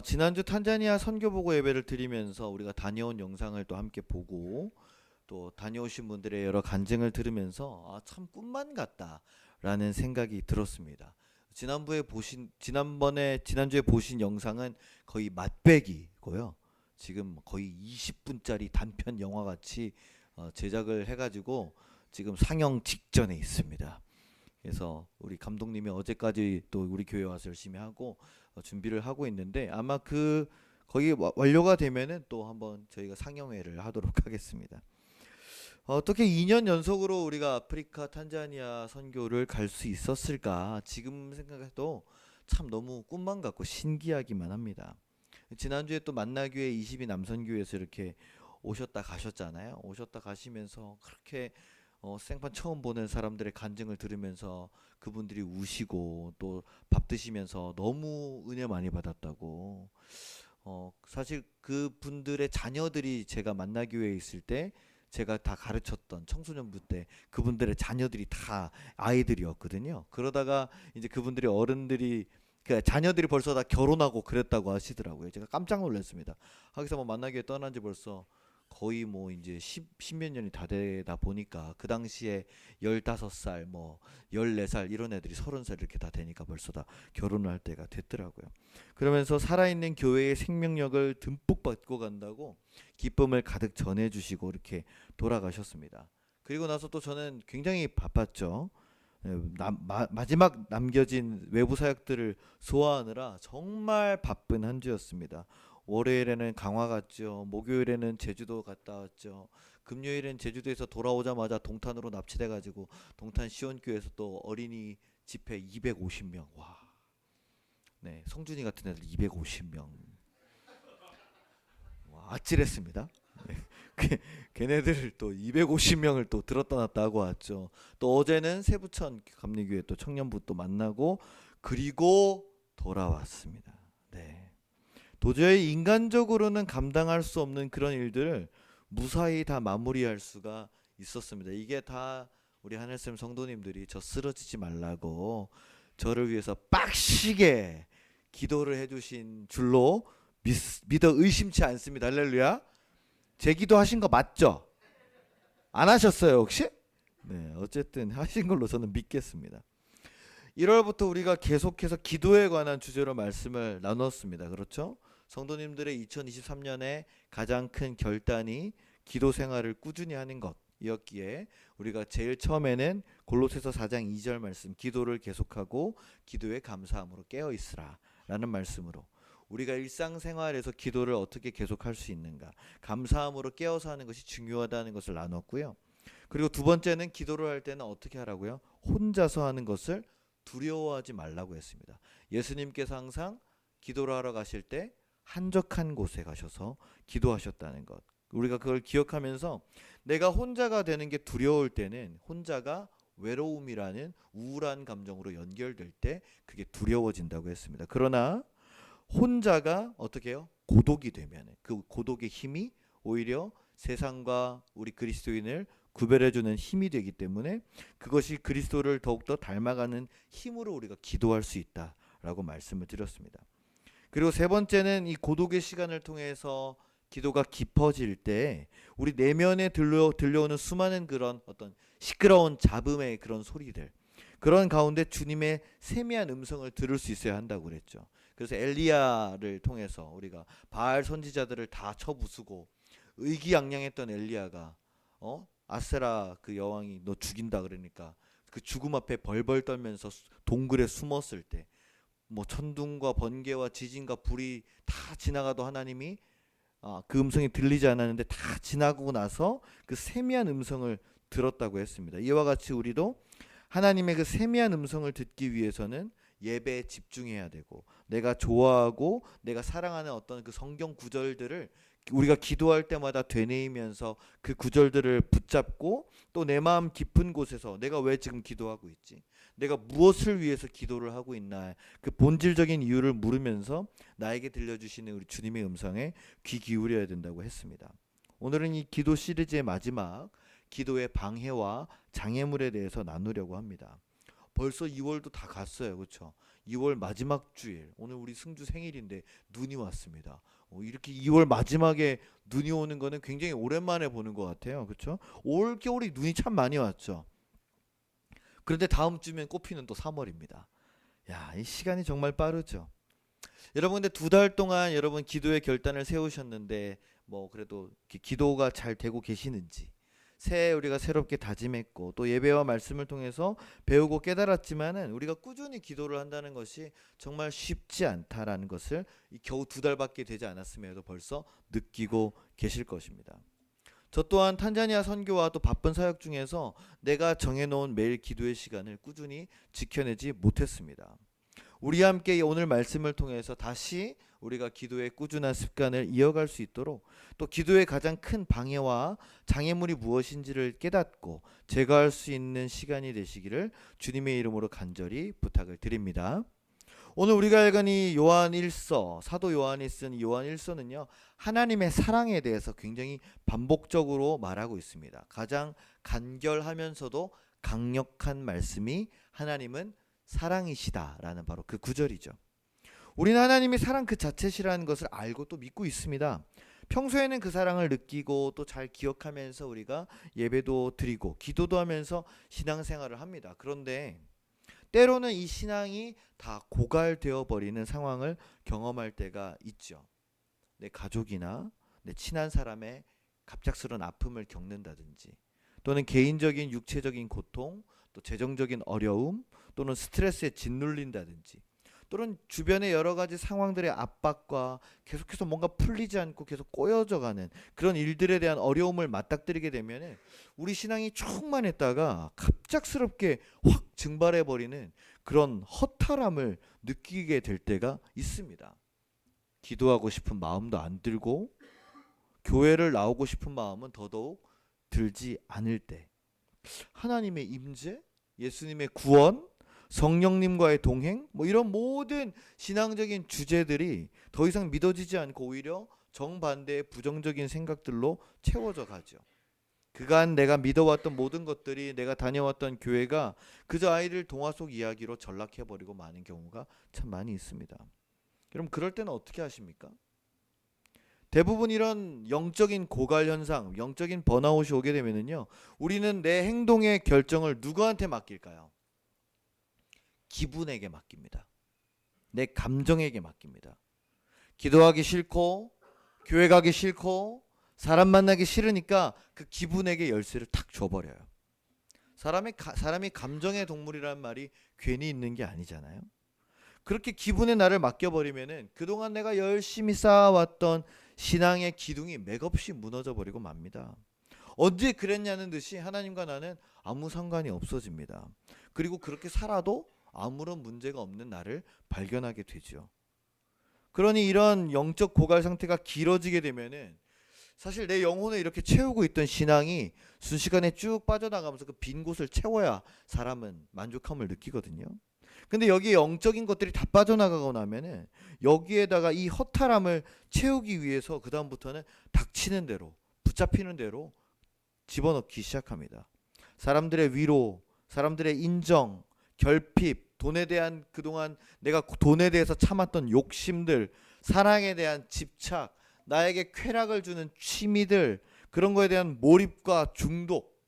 지난주 탄자니아 선교보고 예배를 드리면서 우리가 다녀온 영상을 또 함께 보고 또 다녀오신 분들의 여러 간증을 들으면서 참 꿈만 같다라는 생각이 들었습니다. 지난주에 보신 영상은 거의 맛배기고요. 지금 거의 20분짜리 단편 영화 같이 제작을 해가지고 지금 상영 직전에 있습니다. 그래서 우리 감독님이 어제까지 또 우리 교회 와서 열심히 하고 준비를 하고 있는데 아마 그 거기 완료가 되면은 또 한번 저희가 상영회를 하도록 하겠습니다. 어떻게 2년 연속으로 우리가 아프리카 탄자니아 선교를 갈 수 있었을까? 지금 생각해도 참 너무 꿈만 같고 신기하기만 합니다. 지난주에 또 만나교회 22 남선교회에서 이렇게 오셨다 가셨잖아요. 오셨다 가시면서 그렇게 생판 처음 보는 사람들의 간증을 들으면서 그분들이 우시고 또 밥 드시면서 너무 은혜 많이 받았다고. 사실 그분들의 자녀들이 제가 만나교회에 있을 때 제가 다 가르쳤던 청소년부 때 그분들의 자녀들이 다 아이들이었거든요. 그러다가 이제 그분들이 어른들이 그 자녀들이 벌써 다 결혼하고 그랬다고 하시더라고요. 제가 깜짝 놀랐습니다. 하기서 뭐 만나교회 떠난 지 벌써 거의 뭐 이제 십몇 년이 다 되다 보니까 그 당시에 15살 뭐 14살 이런 애들이 30살 이렇게 다 되니까 벌써 다 결혼을 할 때가 됐더라고요. 그러면서 살아있는 교회의 생명력을 듬뿍 받고 간다고 기쁨을 가득 전해주시고 이렇게 돌아가셨습니다. 그리고 나서 또 저는 굉장히 바빴죠. 마지막 남겨진 외부 사역들을 소화하느라 정말 바쁜 한 주였습니다. 월요일에는 강화 갔죠. 목요일에는 제주도 갔다 왔죠. 금요일엔 제주도에서 돌아오자마자 동탄으로 납치돼 가지고 동탄 시온교회에서 또 어린이 집회 250명. 와. 네, 성준이 같은 애들 250명. 와, 아찔했습니다. 네. 걔네들 또 250명을 또 들었다 놨다 하고 왔죠. 또 어제는 세부천 감리교회 또 청년부 또 만나고 그리고 돌아왔습니다. 네. 도저히 인간적으로는 감당할 수 없는 그런 일들을 무사히 다 마무리할 수가 있었습니다. 이게 다 우리 하늘쌤 성도님들이 저 쓰러지지 말라고 저를 위해서 빡시게 기도를 해주신 줄로 믿어 의심치 않습니다. 할렐루야. 제 기도 하신 거 맞죠? 안 하셨어요 혹시? 네, 어쨌든 하신 걸로 저는 믿겠습니다. 1월부터 우리가 계속해서 기도에 관한 주제로 말씀을 나눴습니다. 그렇죠? 성도님들의 2023년에 가장 큰 결단이 기도 생활을 꾸준히 하는 것이었기에 우리가 제일 처음에는 골로새서 4장 2절 말씀 기도를 계속하고 기도에 감사함으로 깨어 있으라 라는 말씀으로 우리가 일상생활에서 기도를 어떻게 계속할 수 있는가 감사함으로 깨어서 하는 것이 중요하다는 것을 나눴고요. 그리고 두 번째는 기도를 할 때는 어떻게 하라고요? 혼자서 하는 것을 두려워하지 말라고 했습니다. 예수님께서 항상 기도를 하러 가실 때 한적한 곳에 가셔서 기도하셨다는 것. 우리가 그걸 기억하면서 내가 혼자가 되는 게 두려울 때는 혼자가 외로움이라는 우울한 감정으로 연결될 때 그게 두려워진다고 했습니다. 그러나 혼자가 어떻게 해요? 고독이 되면 그 고독의 힘이 오히려 세상과 우리 그리스도인을 구별해주는 힘이 되기 때문에 그것이 그리스도를 더욱더 닮아가는 힘으로 우리가 기도할 수 있다라고 말씀을 드렸습니다. 그리고 세 번째는 이 고독의 시간을 통해서 기도가 깊어질 때 우리 내면에 들려오는 수많은 그런 어떤 시끄러운 잡음의 그런 소리들 그런 가운데 주님의 세미한 음성을 들을 수 있어야 한다고 그랬죠. 그래서 엘리야를 통해서 우리가 바알 선지자들을 다 쳐부수고 의기양양했던 엘리야가 아세라 그 여왕이 너 죽인다 그러니까 그 죽음 앞에 벌벌 떨면서 동굴에 숨었을 때 뭐 천둥과 번개와 지진과 불이 다 지나가도 하나님이 그 음성이 들리지 않았는데 다 지나고 나서 그 세미한 음성을 들었다고 했습니다. 이와 같이 우리도 하나님의 그 세미한 음성을 듣기 위해서는 예배에 집중해야 되고 내가 좋아하고 내가 사랑하는 어떤 그 성경 구절들을 우리가 기도할 때마다 되뇌이면서 그 구절들을 붙잡고 또 내 마음 깊은 곳에서 내가 왜 지금 기도하고 있지? 내가 무엇을 위해서 기도를 하고 있나? 그 본질적인 이유를 물으면서 나에게 들려주시는 우리 주님의 음성에 귀 기울여야 된다고 했습니다. 오늘은 이 기도 시리즈의 마지막 기도의 방해와 장애물에 대해서 나누려고 합니다. 벌써 2월도 다 갔어요. 그렇죠? 2월 마지막 주일. 오늘 우리 승주 생일인데 눈이 왔습니다. 이렇게 2월 마지막에 눈이 오는 거는 굉장히 오랜만에 보는 것 같아요. 그렇죠? 올 겨울이 눈이 참 많이 왔죠. 그런데 다음 주면 꽃피는 또 3월입니다. 야, 이 시간이 정말 빠르죠. 여러분 근데 2달 동안 여러분 기도의 결단을 세우셨는데 뭐 그래도 기도가 잘 되고 계시는지, 새해 우리가 새롭게 다짐했고 또 예배와 말씀을 통해서 배우고 깨달았지만은 우리가 꾸준히 기도를 한다는 것이 정말 쉽지 않다라는 것을 이 겨우 2달밖에 되지 않았음에도 벌써 느끼고 계실 것입니다. 저 또한 탄자니아 선교와 또 바쁜 사역 중에서 내가 정해놓은 매일 기도의 시간을 꾸준히 지켜내지 못했습니다. 우리 함께 오늘 말씀을 통해서 다시 우리가 기도의 꾸준한 습관을 이어갈 수 있도록, 또 기도의 가장 큰 방해와 장애물이 무엇인지를 깨닫고 제거할 수 있는 시간이 되시기를 주님의 이름으로 간절히 부탁을 드립니다. 오늘 우리가 읽은 이 요한 1서, 사도 요한이 쓴 요한 1서는요, 하나님의 사랑에 대해서 굉장히 반복적으로 말하고 있습니다. 가장 간결하면서도 강력한 말씀이 하나님은 사랑이시다라는 바로 그 구절이죠. 우리는 하나님이 사랑 그 자체시라는 것을 알고 또 믿고 있습니다. 평소에는 그 사랑을 느끼고 또 잘 기억하면서 우리가 예배도 드리고 기도도 하면서 신앙생활을 합니다. 그런데 때로는 이 신앙이 다 고갈되어 버리는 상황을 경험할 때가 있죠. 내 가족이나 내 친한 사람의 갑작스러운 아픔을 겪는다든지, 또는 개인적인 육체적인 고통, 또 재정적인 어려움, 또는 스트레스에 짓눌린다든지, 또는 주변의 여러 가지 상황들의 압박과 계속해서 뭔가 풀리지 않고 계속 꼬여져 가는 그런 일들에 대한 어려움을 맞닥뜨리게 되면 우리 신앙이 충만했다가 갑작스럽게 확 증발해 버리는 그런 허탈함을 느끼게 될 때가 있습니다. 기도하고 싶은 마음도 안 들고 교회를 나오고 싶은 마음은 더더욱 들지 않을 때, 하나님의 임재, 예수님의 구원, 성령님과의 동행, 뭐 이런 모든 신앙적인 주제들이 더 이상 믿어지지 않고 오히려 정반대의 부정적인 생각들로 채워져 가죠. 그간 내가 믿어왔던 모든 것들이, 내가 다녀왔던 교회가 그저 아이들 동화 속 이야기로 전락해버리고 마는 경우가 참 많이 있습니다. 그럼 그럴 때는 어떻게 하십니까? 대부분 이런 영적인 고갈 현상, 영적인 번아웃이 오게 되면은요, 우리는 내 행동의 결정을 누구한테 맡길까요? 기분에게 맡깁니다. 내 감정에게 맡깁니다. 기도하기 싫고 교회 가기 싫고 사람 만나기 싫으니까 그 기분에게 열쇠를 탁 줘버려요. 사람이 감정의 동물이라는 말이 괜히 있는 게 아니잖아요. 그렇게 기분에 나를 맡겨버리면은 그동안 내가 열심히 쌓아왔던 신앙의 기둥이 맥없이 무너져 버리고 맙니다. 언제 그랬냐는 듯이 하나님과 나는 아무 상관이 없어집니다. 그리고 그렇게 살아도 아무런 문제가 없는 나를 발견하게 되죠. 그러니 이런 영적 고갈 상태가 길어지게 되면은 사실 내 영혼을 이렇게 채우고 있던 신앙이 순식간에 쭉 빠져나가면서 그 빈 곳을 채워야 사람은 만족함을 느끼거든요. 근데 여기에 영적인 것들이 다 빠져나가고 나면은 여기에다가 이 허탈함을 채우기 위해서 그 다음부터는 닥치는 대로, 붙잡히는 대로 집어넣기 시작합니다. 사람들의 위로, 사람들의 인정, 결핍, 돈에 대한 그동안 내가 돈에 대해서 참았던 욕심들, 사랑에 대한 집착, 나에게 쾌락을 주는 취미들, 그런 거에 대한 몰입과 중독,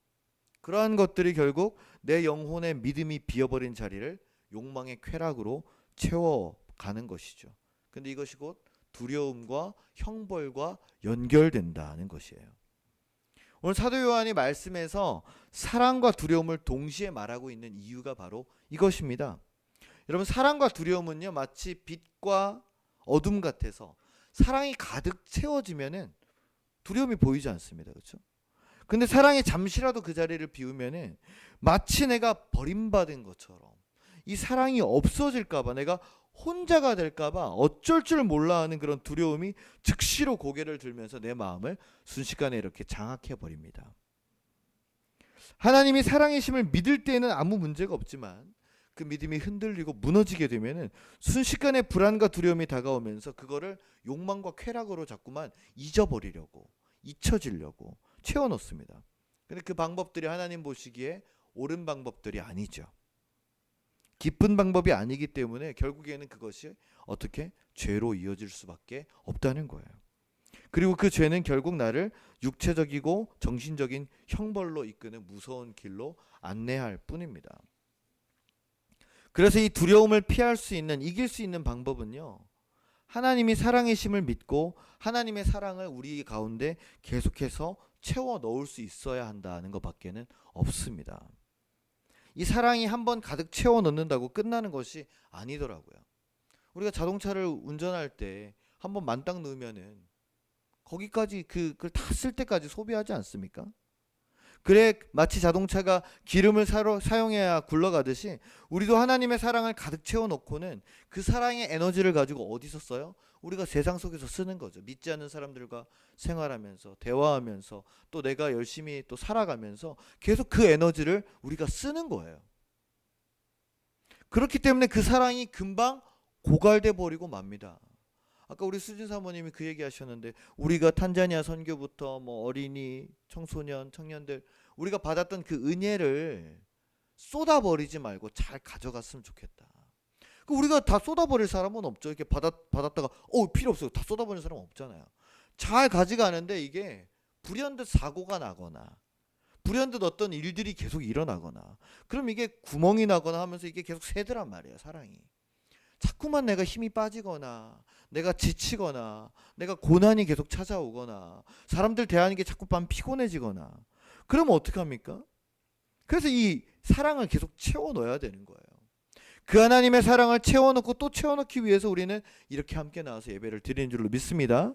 그러한 것들이 결국 내 영혼의 믿음이 비어버린 자리를 욕망의 쾌락으로 채워가는 것이죠. 근데 이것이 곧 두려움과 형벌과 연결된다는 것이에요. 오늘 사도 요한이 말씀에서 사랑과 두려움을 동시에 말하고 있는 이유가 바로 이것입니다. 여러분, 사랑과 두려움은요, 마치 빛과 어둠 같아서 사랑이 가득 채워지면은 두려움이 보이지 않습니다. 그렇죠? 근데 사랑이 잠시라도 그 자리를 비우면은 마치 내가 버림받은 것처럼, 이 사랑이 없어질까봐, 내가 혼자가 될까봐 어쩔 줄 몰라 하는 그런 두려움이 즉시로 고개를 들면서 내 마음을 순식간에 이렇게 장악해버립니다. 하나님이 사랑이심을 믿을 때는 아무 문제가 없지만 그 믿음이 흔들리고 무너지게 되면은 순식간에 불안과 두려움이 다가오면서 그거를 욕망과 쾌락으로 자꾸만 잊어버리려고, 잊혀지려고 채워놓습니다. 근데 그 방법들이 하나님 보시기에 옳은 방법들이 아니죠. 기쁜 방법이 아니기 때문에 결국에는 그것이 어떻게 죄로 이어질 수밖에 없다는 거예요. 그리고 그 죄는 결국 나를 육체적이고 정신적인 형벌로 이끄는 무서운 길로 안내할 뿐입니다. 그래서 이 두려움을 피할 수 있는, 이길 수 있는 방법은요, 하나님이 사랑이심을 믿고 하나님의 사랑을 우리 가운데 계속해서 채워 넣을 수 있어야 한다는 것밖에는 없습니다. 이 사랑이 한번 가득 채워 넣는다고 끝나는 것이 아니더라고요. 우리가 자동차를 운전할 때 한번 만땅 넣으면은 거기까지 그걸 다 쓸 때까지 소비하지 않습니까? 그래 마치 자동차가 기름을 사용해야 굴러가듯이 우리도 하나님의 사랑을 가득 채워놓고는 그 사랑의 에너지를 가지고 어디서 써요? 우리가 세상 속에서 쓰는 거죠. 믿지 않는 사람들과 생활하면서 대화하면서 또 내가 열심히 또 살아가면서 계속 그 에너지를 우리가 쓰는 거예요. 그렇기 때문에 그 사랑이 금방 고갈돼 버리고 맙니다. 아까 우리 수진 사모님이 그 얘기 하셨는데 우리가 탄자니아 선교부터 뭐 어린이, 청소년, 청년들 우리가 받았던 그 은혜를 쏟아버리지 말고 잘 가져갔으면 좋겠다. 그 우리가 다 쏟아버릴 사람은 없죠. 이렇게 받았다가 필요 없어요. 다 쏟아버리는 사람은 없잖아요. 잘 가져가는데 이게 불현듯 사고가 나거나 불현듯 어떤 일들이 계속 일어나거나 그럼 이게 구멍이 나거나 하면서 이게 계속 새더란 말이에요. 사랑이. 자꾸만 내가 힘이 빠지거나 내가 지치거나 내가 고난이 계속 찾아오거나 사람들 대하는 게 자꾸 밤 피곤해지거나 그러면 어떡합니까? 그래서 이 사랑을 계속 채워 넣어야 되는 거예요. 그 하나님의 사랑을 채워넣고 또 채워넣기 위해서 우리는 이렇게 함께 나와서 예배를 드리는 줄로 믿습니다.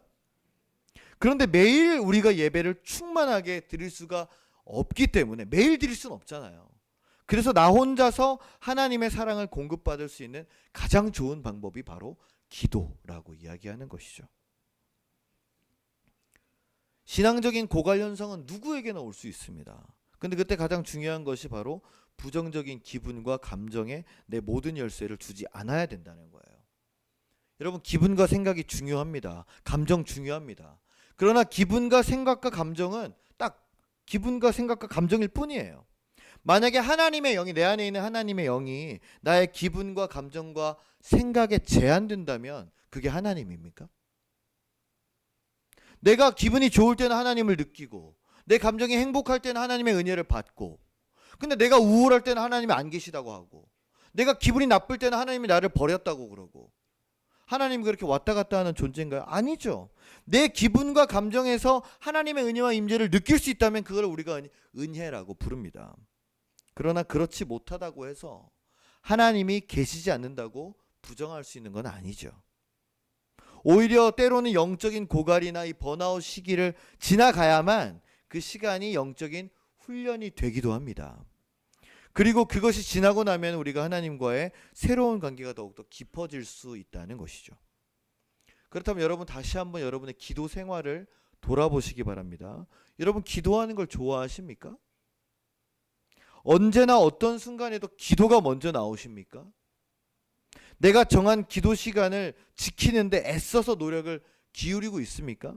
그런데 매일 우리가 예배를 충만하게 드릴 수가 없기 때문에 매일 드릴 수는 없잖아요. 그래서 나 혼자서 하나님의 사랑을 공급받을 수 있는 가장 좋은 방법이 바로 기도라고 이야기하는 것이죠. 신앙적인 고갈 현상은 누구에게나 올 수 있습니다. 근데 그때 가장 중요한 것이 바로 부정적인 기분과 감정에 내 모든 열쇠를 두지 않아야 된다는 거예요. 여러분 기분과 생각이 중요합니다. 감정 중요합니다. 그러나 기분과 생각과 감정은 딱 기분과 생각과 감정일 뿐이에요. 만약에 하나님의 영이 내 안에 있는 하나님의 영이 나의 기분과 감정과 생각에 제한된다면 그게 하나님입니까? 내가 기분이 좋을 때는 하나님을 느끼고 내 감정이 행복할 때는 하나님의 은혜를 받고 근데 내가 우울할 때는 하나님이 안 계시다고 하고 내가 기분이 나쁠 때는 하나님이 나를 버렸다고 그러고 하나님이 그렇게 왔다 갔다 하는 존재인가요? 아니죠. 내 기분과 감정에서 하나님의 은혜와 임재를 느낄 수 있다면 그걸 우리가 은혜라고 부릅니다. 그러나 그렇지 못하다고 해서 하나님이 계시지 않는다고 부정할 수 있는 건 아니죠. 오히려 때로는 영적인 고갈이나 이 번아웃 시기를 지나가야만 그 시간이 영적인 훈련이 되기도 합니다. 그리고 그것이 지나고 나면 우리가 하나님과의 새로운 관계가 더욱더 깊어질 수 있다는 것이죠. 그렇다면 여러분 다시 한번 여러분의 기도 생활을 돌아보시기 바랍니다. 여러분 기도하는 걸 좋아하십니까? 언제나 어떤 순간에도 기도가 먼저 나오십니까? 내가 정한 기도 시간을 지키는데 애써서 노력을 기울이고 있습니까?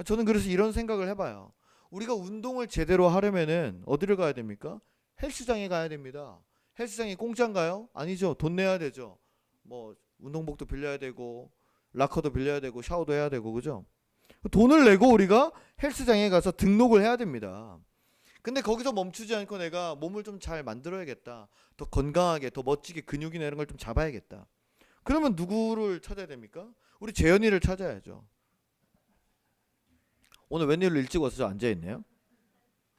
저는 그래서 이런 생각을 해봐요. 우리가 운동을 제대로 하려면은 어디를 가야 됩니까? 헬스장에 가야 됩니다. 헬스장이 공짜인가요? 아니죠. 돈 내야 되죠. 뭐 운동복도 빌려야 되고 락커도 빌려야 되고 샤워도 해야 되고 그죠? 돈을 내고 우리가 헬스장에 가서 등록을 해야 됩니다. 근데 거기서 멈추지 않고 내가 몸을 좀 잘 만들어야겠다. 더 건강하게 더 멋지게 근육이나 이런 걸 좀 잡아야겠다. 그러면 누구를 찾아야 됩니까? 우리 재현이를 찾아야죠. 오늘 웬일로 일찍 와서 저 앉아있네요.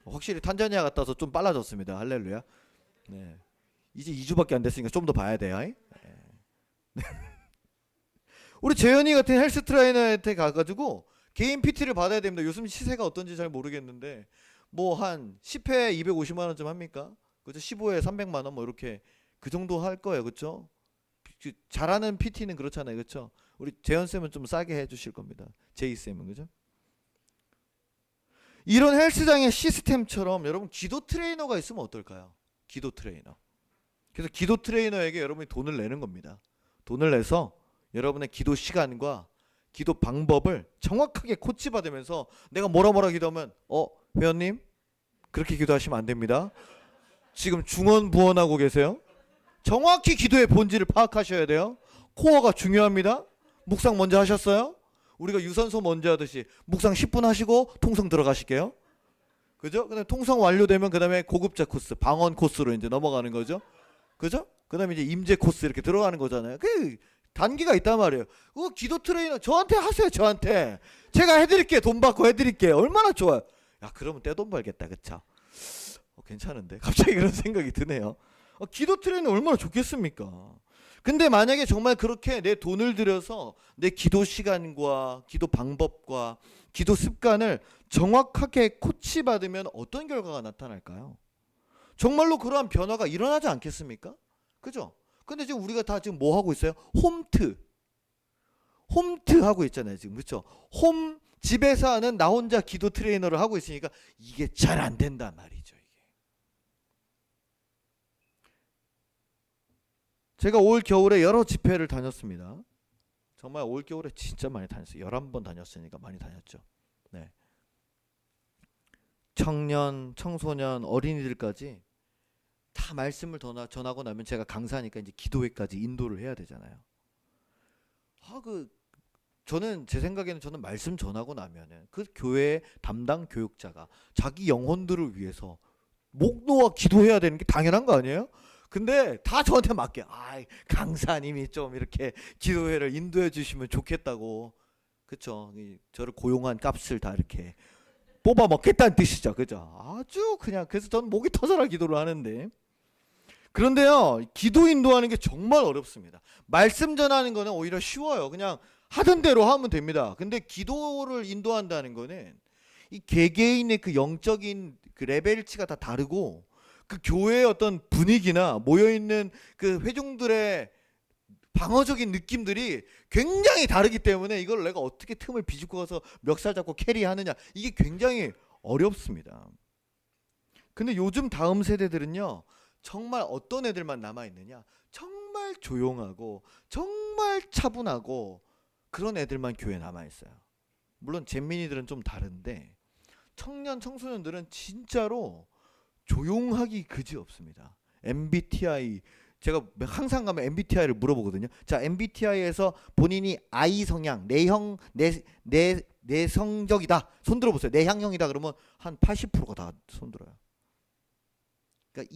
확실히 탄자니아 갔다 와서 좀 빨라졌습니다. 할렐루야. 네. 이제 2주밖에 안 됐으니까 좀 더 봐야 돼요. 네. 우리 재현이 같은 헬스 트레이너한테 가가지고 개인 PT를 받아야 됩니다. 요즘 시세가 어떤지 잘 모르겠는데 뭐 한 10회 250만 원쯤 합니까? 그죠? 15회 300만 원 뭐 이렇게 그 정도 할 거예요. 그렇죠? 잘하는 PT는 그렇잖아요. 그렇죠? 우리 재현 쌤은 좀 싸게 해 주실 겁니다. 제이 쌤은 그죠? 이런 헬스장의 시스템처럼 여러분 기도 트레이너가 있으면 어떨까요? 기도 트레이너. 그래서 기도 트레이너에게 여러분이 돈을 내는 겁니다. 돈을 내서 여러분의 기도 시간과 기도 방법을 정확하게 코치 받으면서 내가 뭐라 기도하면 회원님 그렇게 기도하시면 안 됩니다. 지금 중언부언하고 계세요. 정확히 기도의 본질을 파악하셔야 돼요. 코어가 중요합니다. 묵상 먼저 하셨어요? 우리가 유산소 먼저 하듯이 묵상 10분 하시고 통성 들어가실게요. 그죠? 그다음에 통성 완료되면 그다음에 고급자 코스, 방언 코스로 이제 넘어가는 거죠. 그죠? 그다음에 이제 임재 코스 이렇게 들어가는 거잖아요. 그 단계가 있단 말이에요. 기도 트레이너 저한테 하세요. 저한테 제가 해드릴게요. 돈 받고 해드릴게요. 얼마나 좋아요. 야, 그러면 떼돈 벌겠다. 그쵸? 괜찮은데 갑자기 그런 생각이 드네요. 기도 트레이너 얼마나 좋겠습니까? 근데 만약에 정말 그렇게 내 돈을 들여서 내 기도 시간과 기도 방법과 기도 습관을 정확하게 코치받으면 어떤 결과가 나타날까요? 정말로 그러한 변화가 일어나지 않겠습니까? 그죠? 근데 지금 우리가 다 지금 뭐 하고 있어요? 홈트 하고 있잖아요 지금. 그렇죠? 집에서 하는 나 혼자 기도 트레이너를 하고 있으니까 이게 잘 안 된단 말이죠. 이게 제가 올 겨울에 여러 집회를 다녔습니다. 정말 올 겨울에 진짜 많이 다녔어요. 11번 다녔으니까 많이 다녔죠. 네. 청년, 청소년, 어린이들까지 다 말씀을 전하고 나면 제가 강사니까 이제 기도회까지 인도를 해야 되잖아요. 저는 제 생각에는 저는 말씀 전하고 나면은 그 교회 담당 교육자가 자기 영혼들을 위해서 목 놓아 기도해야 되는 게 당연한 거 아니에요? 근데 다 저한테 맡겨. 강사님이 좀 이렇게 기도회를 인도해 주시면 좋겠다고. 그쵸? 저를 고용한 값을 다 이렇게 뽑아 먹겠다는 뜻이죠. 그죠? 아주 그냥 그래서 저는 목이 터져라 기도를 하는데. 그런데요, 기도 인도하는 게 정말 어렵습니다. 말씀 전하는 거는 오히려 쉬워요. 그냥 하던 대로 하면 됩니다. 근데 기도를 인도한다는 거는 이 개개인의 그 영적인 그 레벨치가 다 다르고 그 교회의 어떤 분위기나 모여있는 그 회중들의 방어적인 느낌들이 굉장히 다르기 때문에 이걸 내가 어떻게 틈을 비집고 가서 멱살 잡고 캐리하느냐, 이게 굉장히 어렵습니다. 근데 요즘 다음 세대들은요, 정말 어떤 애들만 남아있느냐, 정말 조용하고 정말 차분하고 그런 애들만 교회에 남아있어요. 물론 잼민이들은 좀 다른데 청년 청소년들은 진짜로 조용하기 그지없습니다. MBTI, 제가 항상 가면 MBTI를 물어보거든요. 자, MBTI에서 본인이 I 성향, 내성적이다 손 들어보세요. 내향형이다 그러면 한 80%가 다 손 들어요. 그러니까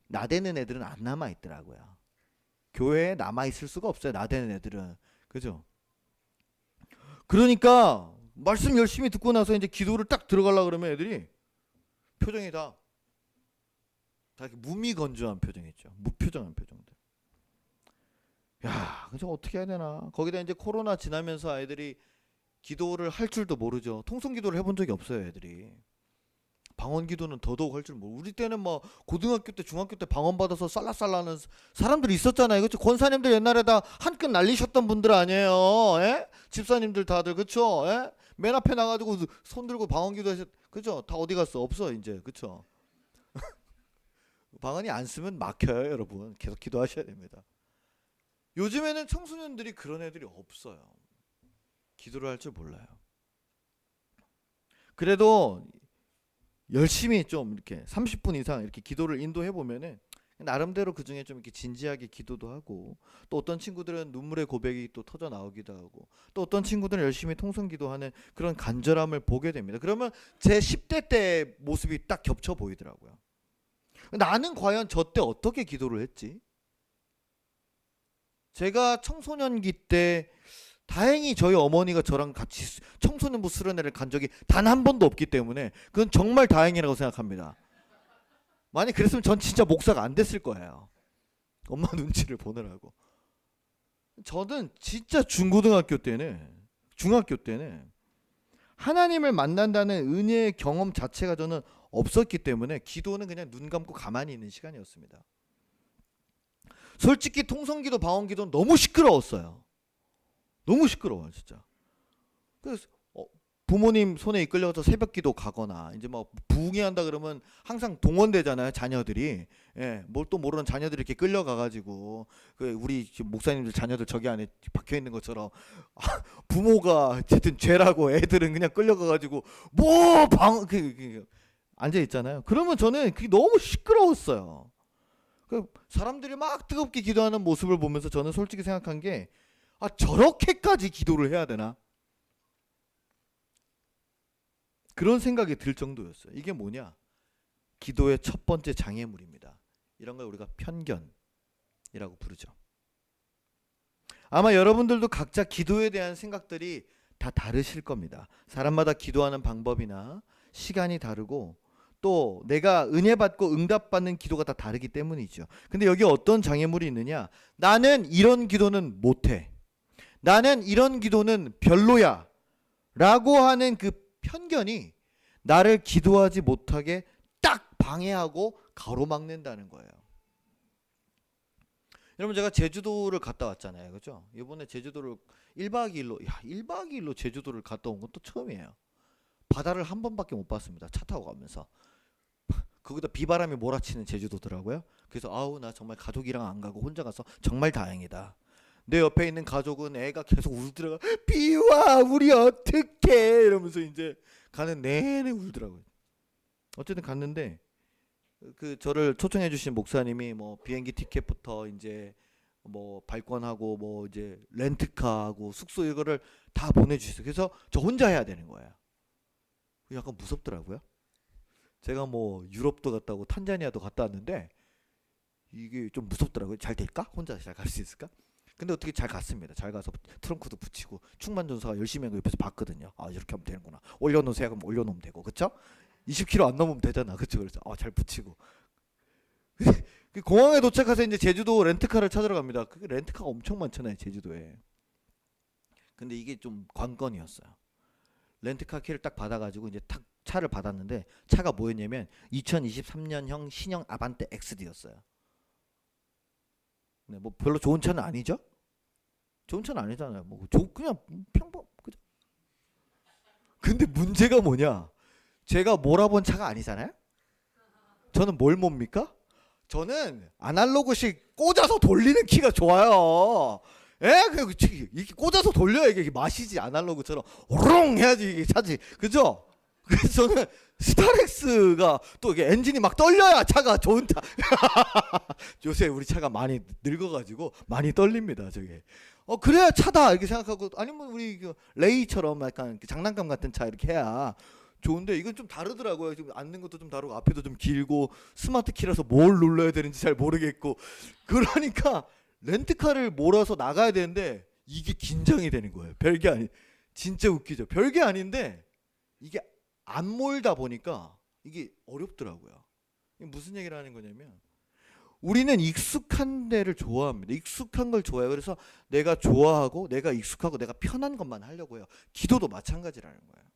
나대는 애들은 안 남아 있더라고요. 교회에 남아 있을 수가 없어요. 나대는 애들은. 그죠? 그러니까 말씀 열심히 듣고 나서 이제 기도를 딱 들어가려고 그러면 애들이 표정이 다 이렇게 무미건조한 표정이죠. 무표정한 표정들. 야, 그래서 어떻게 해야 되나? 거기다 이제 코로나 지나면서 아이들이 기도를 할 줄도 모르죠. 통성 기도를 해본 적이 없어요, 애들이. 방언 기도는 더더욱 할 줄 모르고. 우리 때는 뭐 고등학교 때, 중학교 때 방언 받아서 쌀라쌀라는 사람들이 있었잖아요. 그렇죠? 권사님들 옛날에 다 한끗 날리셨던 분들 아니에요. 예? 집사님들 다들 그렇죠? 예? 맨 앞에 나가지고 손 들고 방언 기도하셨. 그렇죠? 다 어디 갔어? 없어 이제. 그렇죠? 방언이 안 쓰면 막혀요, 여러분. 계속 기도하셔야 됩니다. 요즘에는 청소년들이 그런 애들이 없어요. 기도를 할 줄 몰라요. 그래도 열심히 좀 이렇게 30분 이상 이렇게 기도를 인도해 보면은 나름대로 그 중에 좀 이렇게 진지하게 기도도 하고, 또 어떤 친구들은 눈물의 고백이 또 터져 나오기도 하고, 또 어떤 친구들은 열심히 통성 기도하는 그런 간절함을 보게 됩니다. 그러면 제 10대 때 모습이 딱 겹쳐 보이더라고요. 나는 과연 저 때 어떻게 기도를 했지? 제가 청소년기 때 다행히 저희 어머니가 저랑 같이 청소년부 수련회를 간 적이 단 한 번도 없기 때문에 그건 정말 다행이라고 생각합니다. 만약 그랬으면 전 진짜 목사가 안 됐을 거예요. 엄마 눈치를 보느라고. 저는 진짜 중학교 때는 하나님을 만난다는 은혜의 경험 자체가 저는 없었기 때문에 기도는 그냥 눈 감고 가만히 있는 시간이었습니다. 솔직히 통성기도 방언기도는 너무 시끄러웠어요. 너무 시끄러워요, 진짜. 그래서 부모님 손에 이끌려서 새벽기도 가거나 이제 뭐 부흥회한다 그러면 항상 동원되잖아요, 자녀들이. 예, 뭘 또 모르는 자녀들이 이렇게 끌려가가지고 우리 목사님들 자녀들 저기 안에 박혀 있는 것처럼 부모가 어쨌든 죄라고 애들은 그냥 끌려가가지고 앉아 있잖아요. 그러면 저는 그게 너무 시끄러웠어요. 사람들이 막 뜨겁게 기도하는 모습을 보면서 저는 솔직히 생각한 게, 아, 저렇게까지 기도를 해야 되나? 그런 생각이 들 정도였어요. 이게 뭐냐? 기도의 첫 번째 장애물입니다. 이런 걸 우리가 편견이라고 부르죠. 아마 여러분들도 각자 기도에 대한 생각들이 다 다르실 겁니다. 사람마다 기도하는 방법이나 시간이 다르고, 또 내가 은혜 받고 응답받는 기도가 다 다르기 때문이죠. 근데 여기 어떤 장애물이 있느냐? 나는 이런 기도는 못해, 나는 이런 기도는 별로야 라고 하는 그 편견이 나를 기도하지 못하게 딱 방해하고 가로막는다는 거예요. 여러분, 제가 제주도를 갔다 왔잖아요. 그죠? 이번에 제주도를 1박 2일로, 1박 2일로 제주도를 갔다 온 것도 처음이에요. 바다를 한 번밖에 못 봤습니다. 차 타고 가면서. 거기다 비바람이 몰아치는 제주도더라고요. 그래서 아우, 나 정말 가족이랑 안 가고 혼자 가서 정말 다행이다. 내 옆에 있는 가족은 애가 계속 울더라고요. 비와, 우리 어떡해 이러면서 이제 가는 내내 울더라고요. 어쨌든 갔는데, 그 저를 초청해 주신 목사님이 뭐 비행기 티켓부터 이제 뭐 발권하고 뭐 이제 렌트카하고 숙소 이거를 다 보내주셨어요. 그래서 저 혼자 해야 되는 거예요. 약간 무섭더라고요. 제가 뭐 유럽도 갔다 오고 탄자니아도 갔다 왔는데 이게 좀 무섭더라고요. 잘 될까? 혼자 잘 갈 수 있을까? 근데 어떻게 잘 갔습니다. 잘 가서 트렁크도 붙이고 충만전사가 열심히 한 거 옆에서 봤거든요. 아, 이렇게 하면 되는구나. 올려놓으세요. 그럼 올려놓으면 되고, 그쵸? 20km 안 넘으면 되잖아, 그쵸? 그래서 잘 붙이고 그 공항에 도착해서 이제 제주도 렌트카를 찾으러 갑니다. 그 렌트카가 엄청 많잖아요, 제주도에. 근데 이게 좀 관건이었어요. 렌트카 키를 딱 받아가지고 이제 탁 차를 받았는데, 차가 뭐였냐면 2023년형 신형 아반떼 XD였어요. 네, 뭐 별로 좋은 차는 아니죠? 좋은 차는 아니잖아요. 뭐 그냥 평범, 그죠? 근데 문제가 뭐냐? 제가 몰아본 차가 아니잖아요. 저는 뭘 뭡니까? 저는 아날로그식 꽂아서 돌리는 키가 좋아요. 예? 이렇게 꽂아서 돌려야 이게 맛이지. 아날로그처럼 오롱 해야지 이게 차지. 그죠? 그래서 저는 스타렉스가 또 이게 엔진이 막 떨려야 차가 좋은 차. 요새 우리 차가 많이 늙어가지고 많이 떨립니다, 저게. 그래야 차다 이렇게 생각하고, 아니면 우리 그 레이처럼 약간 장난감 같은 차 이렇게 해야 좋은데, 이건 좀 다르더라고요. 좀 앉는 것도 좀 다르고 앞에도 좀 길고 스마트 키라서 뭘 눌러야 되는지 잘 모르겠고, 그러니까 렌트카를 몰아서 나가야 되는데 이게 긴장이 되는 거예요. 별게 아니, 진짜 웃기죠. 별게 아닌데 이게 안 몰다 보니까 이게 어렵더라고요. 이게 무슨 얘기를 하는 거냐면, 우리는 익숙한 데를 좋아합니다. 익숙한 걸 좋아해요. 그래서 내가 좋아하고 내가 익숙하고 내가 편한 것만 하려고 해요. 기도도 마찬가지라는 거예요.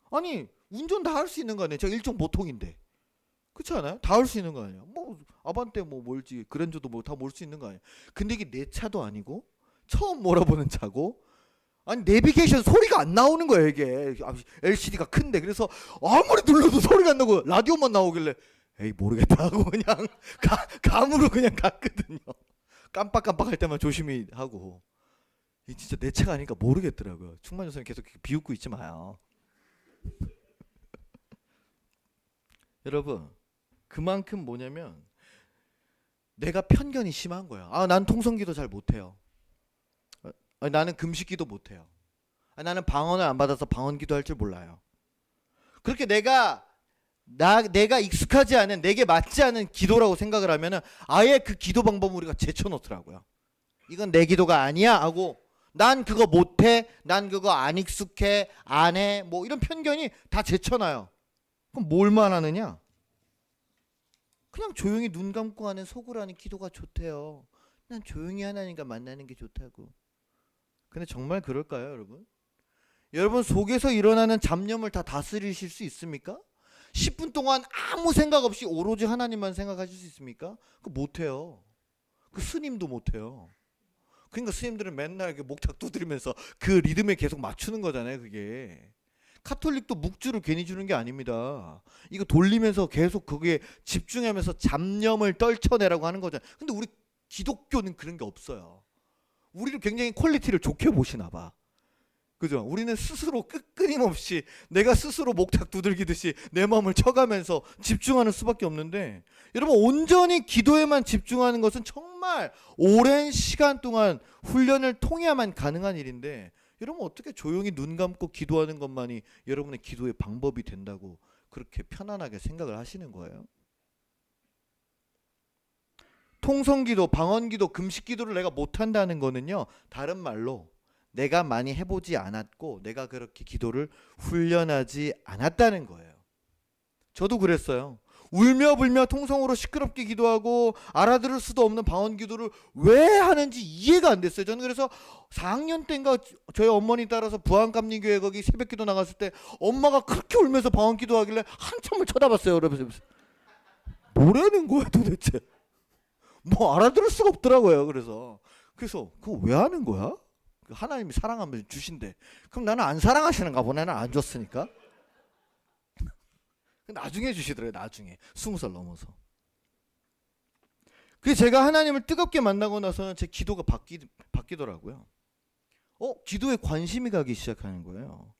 아니, 운전 다 할 수 있는 거 아니에요? 저 일종 보통인데, 그렇지 않아요? 다 할 수 있는 거 아니에요? 뭐 아반떼 뭐 몰지, 그랜저도 뭐 다 몰 수 있는 거 아니에요? 근데 이게 내 차도 아니고 처음 몰아보는 차고, 아니 내비게이션 소리가 안 나오는 거예요. 이게 LCD가 큰데. 그래서 아무리 눌러도 소리가 안 나고 라디오만 나오길래 에이 모르겠다 하고 그냥 감으로 그냥 갔거든요. 깜빡깜빡할 때만 조심히 하고. 이 진짜 내 차가 아니니까 모르겠더라고요. 충만전선이 계속 비웃고 있지 마요. 여러분, 그만큼 뭐냐면 내가 편견이 심한 거야. 아, 난 통성기도 잘 못해요. 나는 금식기도 못해요. 나는 방언을 안 받아서 방언기도 할 줄 몰라요. 그렇게 내가 익숙하지 않은, 내게 맞지 않은 기도라고 생각을 하면은 아예 그 기도 방법을 우리가 제쳐놓더라고요. 이건 내 기도가 아니야 하고, 난 그거 못해, 난 그거 안 익숙해, 안 해, 뭐 이런 편견이 다 제쳐놔요. 그럼 뭘만 하느냐? 그냥 조용히 눈 감고 하는 속으로 하는 기도가 좋대요. 난 조용히 하나님과 만나는 게 좋다고. 근데 정말 그럴까요, 여러분? 여러분 속에서 일어나는 잡념을 다 다스리실 수 있습니까? 10분 동안 아무 생각 없이 오로지 하나님만 생각하실 수 있습니까? 그거 못해요. 그 스님도 못해요. 그러니까 스님들은 맨날 이렇게 목탁 두드리면서 그 리듬에 계속 맞추는 거잖아요, 그게. 카톨릭도 묵주를 괜히 주는 게 아닙니다. 이거 돌리면서 계속 거기에 집중하면서 잡념을 떨쳐내라고 하는 거잖아요. 근데 우리 기독교는 그런 게 없어요. 우리를 굉장히 퀄리티를 좋게 보시나 봐. 그죠? 우리는 스스로 끊임없이 내가 스스로 목탁 두들기듯이 내 마음을 쳐가면서 집중하는 수밖에 없는데, 여러분 온전히 기도에만 집중하는 것은 정말 오랜 시간 동안 훈련을 통해야만 가능한 일인데, 여러분 어떻게 조용히 눈 감고 기도하는 것만이 여러분의 기도의 방법이 된다고 그렇게 편안하게 생각을 하시는 거예요? 통성기도, 방언기도, 금식기도를 내가 못한다는 거는요, 다른 말로 내가 많이 해보지 않았고 내가 그렇게 기도를 훈련하지 않았다는 거예요. 저도 그랬어요. 울며 불며 통성으로 시끄럽게 기도하고 알아들을 수도 없는 방언기도를 왜 하는지 이해가 안 됐어요. 저는 그래서 4학년 때인가 저희 어머니 따라서 부안감리교회 거기 새벽기도 나갔을 때 엄마가 그렇게 울면서 방언기도 하길래 한참을 쳐다봤어요. 여러분 뭐라는 거야 도대체. 뭐 알아들을 수가 없더라고요. 그래서 그거 왜 하는 거야? 하나님이 사랑하면 주신대. 그럼 나는 안 사랑하시는가 보네. 나는 안 줬으니까. 나중에 주시더래요. 나중에 20살 넘어서. 그래서 제가 하나님을 뜨겁게 만나고 나서는 제 기도가 바뀌더라고요. 기도에 관심이 가기 시작하는 거예요.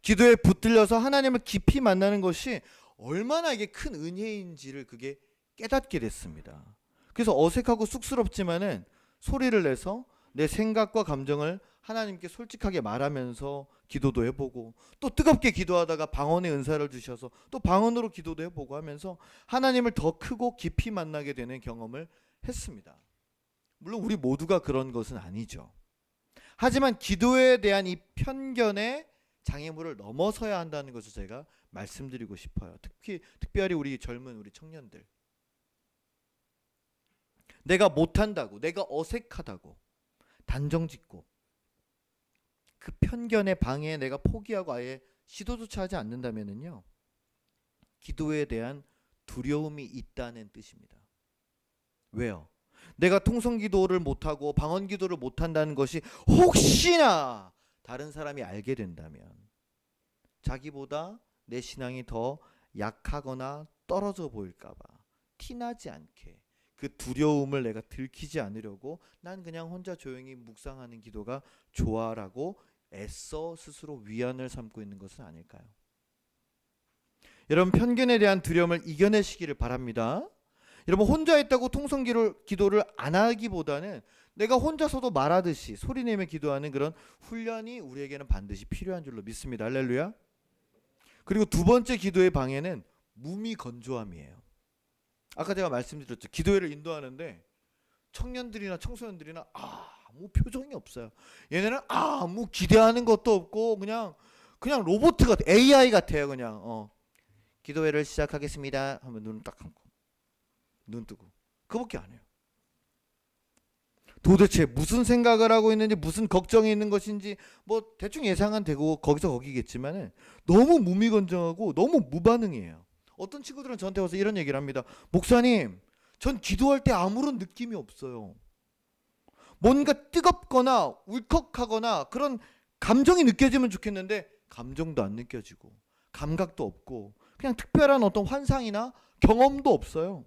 기도에 붙들려서 하나님을 깊이 만나는 것이 얼마나 이게 큰 은혜인지를 그게 깨닫게 됐습니다. 그래서 어색하고 쑥스럽지만은 소리를 내서 내 생각과 감정을 하나님께 솔직하게 말하면서 기도도 해보고, 또 뜨겁게 기도하다가 방언의 은사를 주셔서 또 방언으로 기도도 해보고 하면서 하나님을 더 크고 깊이 만나게 되는 경험을 했습니다. 물론 우리 모두가 그런 것은 아니죠. 하지만 기도에 대한 이 편견의 장애물을 넘어서야 한다는 것을 제가 말씀드리고 싶어요. 특별히 우리 젊은 우리 청년들, 내가 못한다고, 내가 어색하다고 단정짓고 그 편견의 방해에 내가 포기하고 아예 시도조차 하지 않는다면요, 기도에 대한 두려움이 있다는 뜻입니다. 왜요? 내가 통성기도를 못하고 방언기도를 못한다는 것이 혹시나 다른 사람이 알게 된다면 자기보다 내 신앙이 더 약하거나 떨어져 보일까봐 티나지 않게 그 두려움을 내가 들키지 않으려고 난 그냥 혼자 조용히 묵상하는 기도가 좋아라고 애써 스스로 위안을 삼고 있는 것은 아닐까요? 여러분 편견에 대한 두려움을 이겨내시기를 바랍니다. 여러분 혼자 있다고 통성기도를 안 하기보다는 내가 혼자서도 말하듯이 소리내며 기도하는 그런 훈련이 우리에게는 반드시 필요한 줄로 믿습니다. 할렐루야. 그리고 두 번째 기도의 방해는 무미건조함이에요. 아까 제가 말씀드렸죠. 기도회를 인도하는데 청년들이나 청소년들이나 아무 표정이 없어요. 얘네는 아무 기대하는 것도 없고 그냥 로봇 같아. AI 같아요. 그냥 기도회를 시작하겠습니다 하면 눈 딱 감고 눈 뜨고 그거밖에 안 해요. 도대체 무슨 생각을 하고 있는지, 무슨 걱정이 있는 것인지 뭐 대충 예상은 되고 거기서 거기겠지만은 너무 무미건조하고 너무 무반응이에요. 어떤 친구들은 저한테 와서 이런 얘기를 합니다. 목사님, 전 기도할 때 아무런 느낌이 없어요. 뭔가 뜨겁거나 울컥하거나 그런 감정이 느껴지면 좋겠는데 감정도 안 느껴지고 감각도 없고 그냥 특별한 어떤 환상이나 경험도 없어요.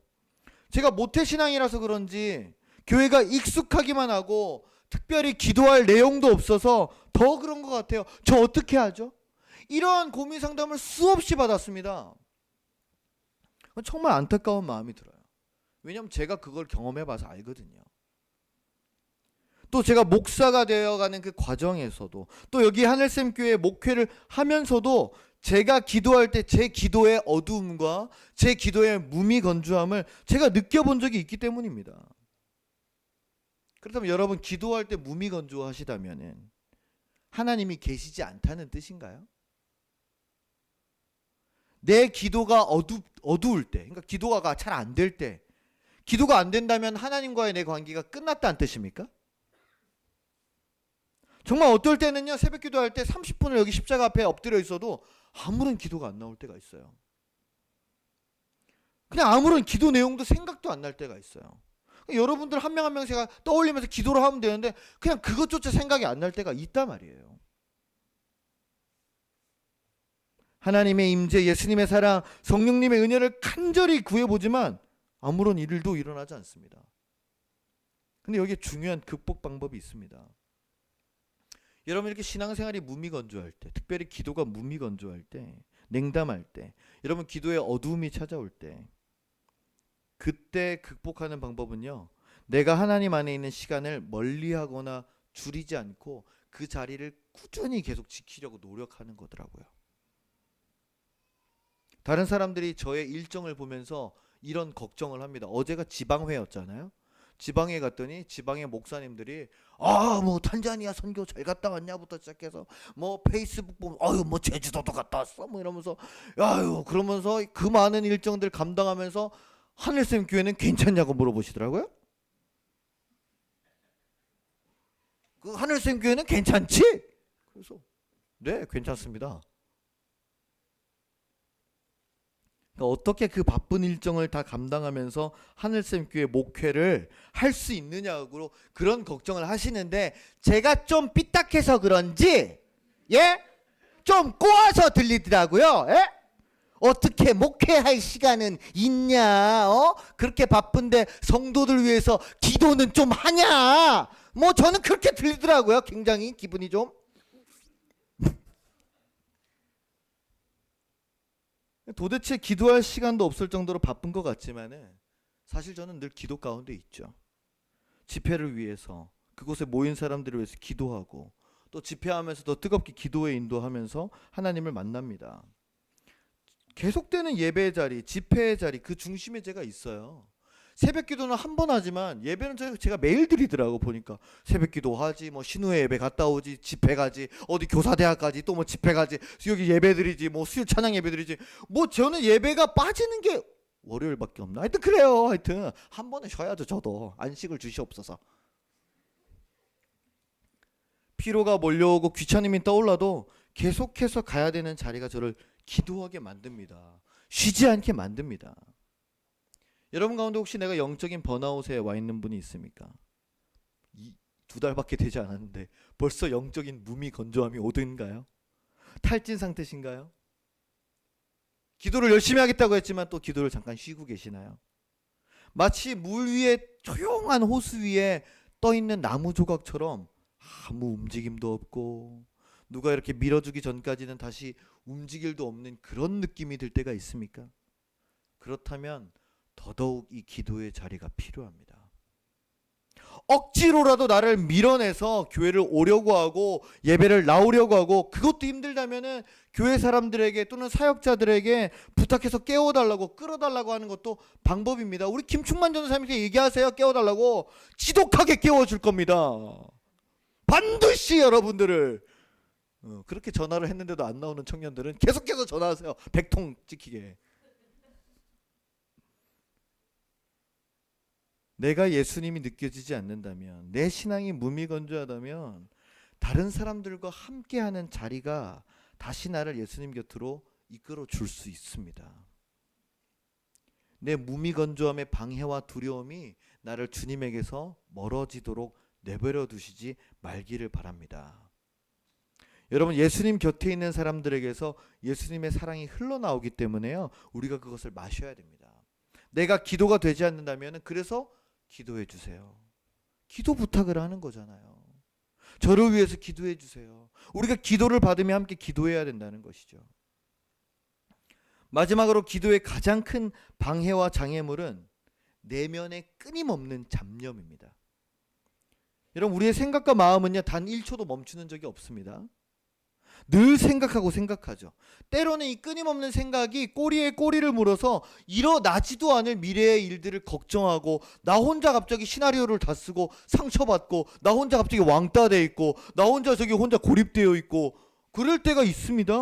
제가 모태신앙이라서 그런지 교회가 익숙하기만 하고 특별히 기도할 내용도 없어서 더 그런 것 같아요. 저 어떻게 하죠? 이러한 고민 상담을 수없이 받았습니다. 정말 안타까운 마음이 들어요. 왜냐하면 제가 그걸 경험해봐서 알거든요. 또 제가 목사가 되어가는 그 과정에서도 또 여기 하늘샘교회 목회를 하면서도 제가 기도할 때 제 기도의 어두움과 제 기도의 무미건조함을 제가 느껴본 적이 있기 때문입니다. 그렇다면 여러분 기도할 때 무미건조하시다면 하나님이 계시지 않다는 뜻인가요? 내 기도가 어두울 때, 그러니까 기도가 잘 안 될 때, 기도가 안 된다면 하나님과의 내 관계가 끝났다는 뜻입니까? 정말 어떨 때는요, 새벽 기도할 때 30분을 여기 십자가 앞에 엎드려 있어도 아무런 기도가 안 나올 때가 있어요. 그냥 아무런 기도 내용도 생각도 안 날 때가 있어요. 여러분들 한 명 한 명 제가 떠올리면서 기도를 하면 되는데 그냥 그것조차 생각이 안 날 때가 있단 말이에요. 하나님의 임재, 예수님의 사랑, 성령님의 은혜를 간절히 구해보지만 아무런 일도 일어나지 않습니다. 근데 여기에 중요한 극복 방법이 있습니다. 여러분 이렇게 신앙생활이 무미건조할 때, 특별히 기도가 무미건조할 때, 냉담할 때, 여러분 기도에 어두움이 찾아올 때, 그때 극복하는 방법은요, 내가 하나님 안에 있는 시간을 멀리하거나 줄이지 않고 그 자리를 꾸준히 계속 지키려고 노력하는 거더라고요. 다른 사람들이 저의 일정을 보면서 이런 걱정을 합니다. 어제가 지방회였잖아요. 지방에 갔더니 지방의 목사님들이 뭐 탄자니아 선교 잘 갔다 왔냐부터 시작해서 뭐 페이스북 보면 뭐 제주도도 갔다 왔어 뭐 이러면서 그러면서 그 많은 일정들 감당하면서 하늘샘 교회는 괜찮냐고 물어보시더라고요. 그 하늘샘 교회는 괜찮지? 그래서 네, 괜찮습니다. 그러니까 어떻게 그 바쁜 일정을 다 감당하면서 하늘샘 교회 목회를 할 수 있느냐고 그런 걱정을 하시는데, 제가 좀 삐딱해서 그런지 좀 꼬아서 들리더라고요. 어떻게 목회할 시간은 있냐? 그렇게 바쁜데 성도들 위해서 기도는 좀 하냐? 뭐 저는 그렇게 들리더라고요. 굉장히 기분이 좀. 도대체 기도할 시간도 없을 정도로 바쁜 것 같지만은 사실 저는 늘 기도 가운데 있죠. 집회를 위해서, 그곳에 모인 사람들을 위해서 기도하고, 또 집회하면서 더 뜨겁게 기도에 인도하면서 하나님을 만납니다. 계속되는 예배의 자리, 집회의 자리, 그 중심에 제가 있어요. 새벽 기도는 한 번 하지만 예배는 제가 매일 드리더라고. 보니까 새벽 기도 하지, 뭐 신우회 예배 갔다 오지, 집회 가지, 어디 교사대학 가지, 또 뭐 집회 가지, 여기 예배 드리지, 뭐 수요 찬양 예배 드리지. 뭐 저는 예배가 빠지는 게 월요일밖에 없나? 하여튼 그래요. 하여튼 한 번은 쉬어야죠. 저도 안식을 주시옵소서. 피로가 몰려오고 귀차님이 떠올라도 계속해서 가야 되는 자리가 저를 기도하게 만듭니다. 쉬지 않게 만듭니다. 여러분 가운데 혹시 내가 영적인 번아웃에 와 있는 분이 있습니까? 2달밖에 되지 않았는데 벌써 영적인 무미건조함이 오든가요? 탈진 상태신가요? 기도를 열심히 하겠다고 했지만 또 기도를 잠깐 쉬고 계시나요? 마치 물 위에, 조용한 호수 위에 떠있는 나무 조각처럼 아무 움직임도 없고 누가 이렇게 밀어주기 전까지는 다시 움직일 일도 없는 그런 느낌이 들 때가 있습니까? 그렇다면 더더욱 이 기도의 자리가 필요합니다. 억지로라도 나를 밀어내서 교회를 오려고 하고 예배를 나오려고 하고, 그것도 힘들다면은 교회 사람들에게 또는 사역자들에게 부탁해서 깨워달라고, 끌어달라고 하는 것도 방법입니다. 우리 김충만 전사님께 얘기하세요. 깨워달라고. 지독하게 깨워줄 겁니다. 반드시 여러분들을. 그렇게 전화를 했는데도 안 나오는 청년들은 계속해서 전화하세요. 100통 찍히게. 내가 예수님이 느껴지지 않는다면, 내 신앙이 무미건조하다면 다른 사람들과 함께하는 자리가 다시 나를 예수님 곁으로 이끌어 줄 수 있습니다. 내 무미건조함의 방해와 두려움이 나를 주님에게서 멀어지도록 내버려 두시지 말기를 바랍니다. 여러분, 예수님 곁에 있는 사람들에게서 예수님의 사랑이 흘러나오기 때문에요, 우리가 그것을 마셔야 됩니다. 내가 기도가 되지 않는다면 그래서 기도해 주세요. 기도 부탁을 하는 거잖아요. 저를 위해서 기도해 주세요. 우리가 기도를 받으며 함께 기도해야 된다는 것이죠. 마지막으로 기도의 가장 큰 방해와 장애물은 내면의 끊임없는 잡념입니다. 여러분, 우리의 생각과 마음은요, 단 1초도 멈추는 적이 없습니다. 늘 생각하죠. 때로는 이 끊임없는 생각이 꼬리에 꼬리를 물어서 일어나지도 않을 미래의 일들을 걱정하고, 나 혼자 갑자기 시나리오를 다 쓰고 상처받고, 나 혼자 갑자기 왕따 돼 있고, 나 혼자 저기 혼자 고립되어 있고, 그럴 때가 있습니다.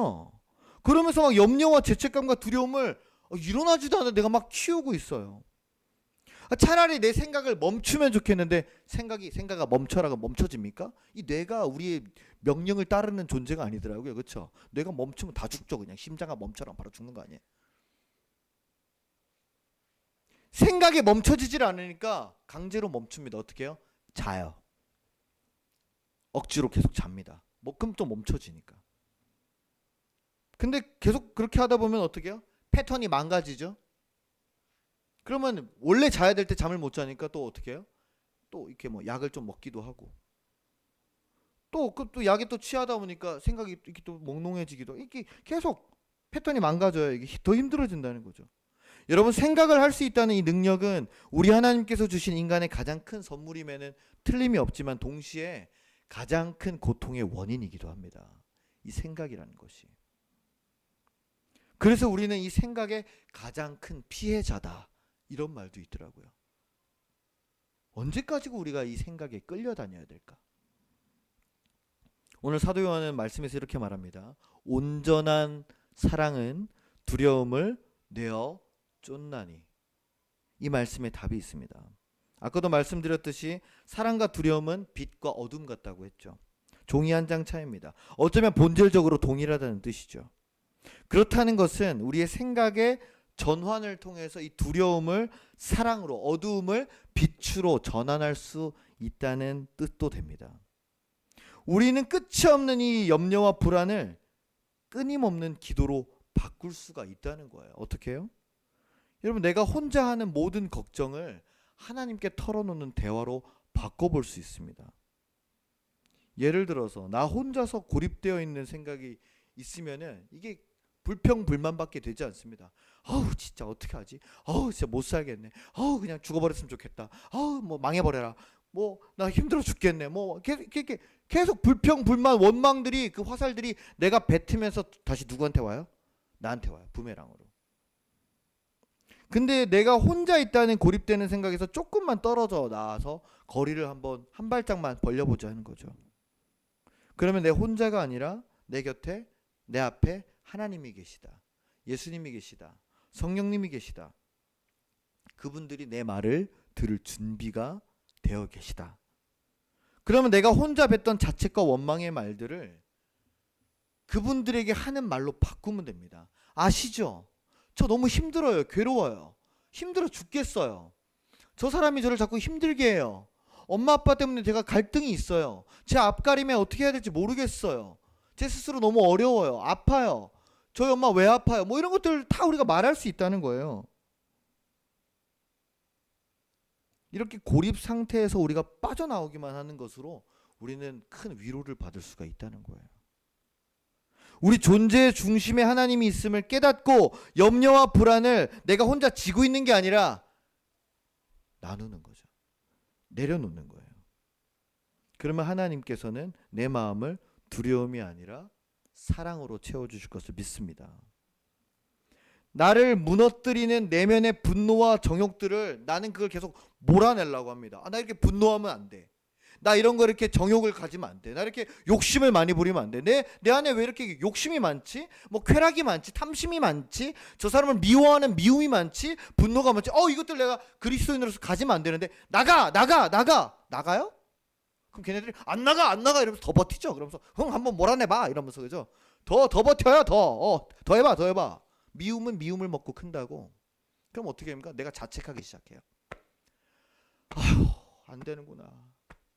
그러면서 막 염려와 죄책감과 두려움을 일어나지도 않아 내가 막 키우고 있어요. 차라리 내 생각을 멈추면 좋겠는데, 생각아 멈춰라가 멈춰집니까? 이 뇌가 우리의 명령을 따르는 존재가 아니더라고요. 그렇죠? 뇌가 멈추면 다 죽죠. 그냥 심장아 멈춰라 바로 죽는 거 아니에요? 생각이 멈춰지질 않으니까 강제로 멈춥니다. 어떻게 해요? 자요. 억지로 계속 잡니다. 그럼 또 멈춰지니까. 근데 계속 그렇게 하다 보면 어떻게 해요? 패턴이 망가지죠. 그러면 원래 자야 될 때 잠을 못 자니까 또 어떻게 해요? 또 이렇게 뭐 약을 좀 먹기도 하고, 또 약에 또 취하다 보니까 생각이 이렇게 또 몽롱해지기도, 이게 계속 패턴이 망가져요. 이게 더 힘들어진다는 거죠. 여러분, 생각을 할 수 있다는 이 능력은 우리 하나님께서 주신 인간의 가장 큰 선물임에는 틀림이 없지만 동시에 가장 큰 고통의 원인이기도 합니다. 이 생각이라는 것이. 그래서 우리는 이 생각의 가장 큰 피해자다, 이런 말도 있더라고요. 언제까지 우리가 이 생각에 끌려다녀야 될까? 오늘 사도 요한은 말씀에서 이렇게 말합니다. 온전한 사랑은 두려움을 내어 쫓나니. 이 말씀에 답이 있습니다. 아까도 말씀드렸듯이 사랑과 두려움은 빛과 어둠 같다고 했죠. 종이 한 장 차이입니다. 어쩌면 본질적으로 동일하다는 뜻이죠. 그렇다는 것은 우리의 생각의 전환을 통해서 이 두려움을 사랑으로, 어두움을 빛으로 전환할 수 있다는 뜻도 됩니다. 우리는 끝이 없는 이 염려와 불안을 끊임없는 기도로 바꿀 수가 있다는 거예요. 어떻게 해요? 여러분, 내가 혼자 하는 모든 걱정을 하나님께 털어놓는 대화로 바꿔볼 수 있습니다. 예를 들어서 나 혼자서 고립되어 있는 생각이 있으면은 이게 불평불만밖에 되지 않습니다. 아우 진짜 어떻게 하지? 아우 진짜 못 살겠네. 아우 그냥 죽어버렸으면 좋겠다. 아우 뭐 망해버려라. 뭐 나 힘들어 죽겠네. 뭐 계속 불평불만 원망들이, 그 화살들이 내가 뱉으면서 다시 누구한테 와요? 나한테 와요. 부메랑으로. 근데 내가 혼자 있다는 고립되는 생각에서 조금만 떨어져 나와서 거리를 한번 한 발짝만 벌려보자 하는 거죠. 그러면 내 혼자가 아니라 내 곁에, 내 앞에 하나님이 계시다, 예수님이 계시다, 성령님이 계시다. 그분들이 내 말을 들을 준비가 되어 계시다. 그러면 내가 혼자 뱉던 자책과 원망의 말들을 그분들에게 하는 말로 바꾸면 됩니다. 아시죠? 저 너무 힘들어요. 괴로워요. 힘들어 죽겠어요. 저 사람이 저를 자꾸 힘들게 해요. 엄마 아빠 때문에 제가 갈등이 있어요. 제 앞가림에 어떻게 해야 될지 모르겠어요. 제 스스로 너무 어려워요. 아파요. 저희 엄마 왜 아파요? 뭐 이런 것들 다 우리가 말할 수 있다는 거예요. 이렇게 고립 상태에서 우리가 빠져나오기만 하는 것으로 우리는 큰 위로를 받을 수가 있다는 거예요. 우리 존재의 중심에 하나님이 있음을 깨닫고 염려와 불안을 내가 혼자 지고 있는 게 아니라 나누는 거죠. 내려놓는 거예요. 그러면 하나님께서는 내 마음을 두려움이 아니라 사랑으로 채워주실 것을 믿습니다. 나를 무너뜨리는 내면의 분노와 정욕들을 나는 그걸 계속 몰아내려고 합니다. 나 이렇게 분노하면 안 돼. 나 이런 거 이렇게 정욕을 가지면 안 돼. 나 이렇게 욕심을 많이 부리면 안 돼. 내 안에 왜 이렇게 욕심이 많지? 뭐 쾌락이 많지? 탐심이 많지? 저 사람을 미워하는 미움이 많지? 분노가 많지? 이것들 내가 그리스도인으로서 가지면 안 되는데 나가요? 그럼 걔네들이 안 나가 이러면서 더 버티죠. 그러면서 한번 몰아내봐 이러면서, 그죠? 더 버텨요. 더 해봐. 미움은 미움을 먹고 큰다고. 그럼 어떻게 합니까? 내가 자책하기 시작해요. 아휴 안 되는구나.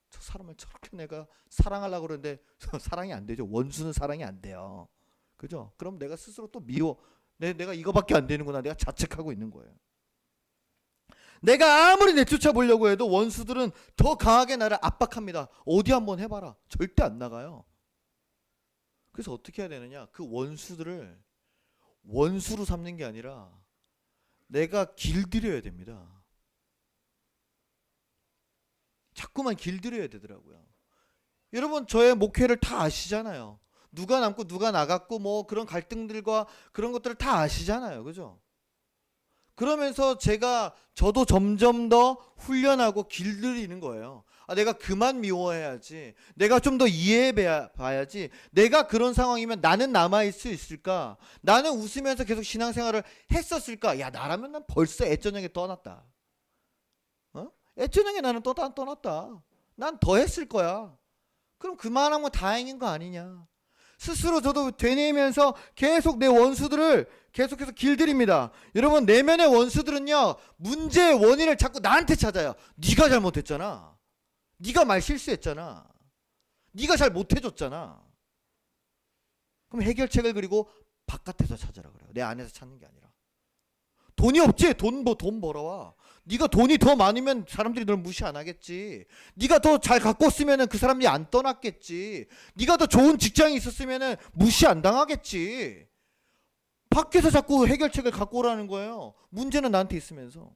저 사람을 저렇게 내가 사랑하려고 그러는데 사랑이 안 되죠. 원수는 사랑이 안 돼요. 그죠? 그럼 내가 스스로 또 미워. 내가 이거밖에 안 되는구나. 내가 자책하고 있는 거예요. 내가 아무리 내쫓아 보려고 해도 원수들은 더 강하게 나를 압박합니다. 어디 한번 해봐라. 절대 안 나가요. 그래서 어떻게 해야 되느냐? 그 원수들을 원수로 삼는 게 아니라 내가 길들여야 됩니다. 자꾸만 길들여야 되더라고요. 여러분, 저의 목회를 다 아시잖아요. 누가 남고 누가 나갔고 뭐 그런 갈등들과 그런 것들을 다 아시잖아요. 그죠? 그러면서 저도 점점 더 훈련하고 길들이는 거예요. 내가 그만 미워해야지. 내가 좀 더 이해해 봐야지. 내가 그런 상황이면 나는 남아있을 수 있을까? 나는 웃으면서 계속 신앙생활을 했었을까? 야, 나라면 난 벌써 애저녁에 떠났다. 애저녁에 나는 떠났다. 난 더 했을 거야. 그럼 그만하면 다행인 거 아니냐? 스스로 저도 되뇌면서 계속 내 원수들을 계속해서 길들입니다. 여러분, 내면의 원수들은요, 문제의 원인을 자꾸 나한테 찾아요. 네가 잘못했잖아. 네가 말 실수했잖아. 네가 잘 못해줬잖아. 그럼 해결책을 그리고 바깥에서 찾아라 그래요. 내 안에서 찾는 게 아니라. 돈이 없지? 돈 벌어와. 네가 돈이 더 많으면 사람들이 널 무시 안 하겠지. 네가 더 잘 갖고 있으면 그 사람들이 안 떠났겠지. 네가 더 좋은 직장이 있었으면 무시 안 당하겠지. 밖에서 자꾸 해결책을 갖고 오라는 거예요. 문제는 나한테 있으면서.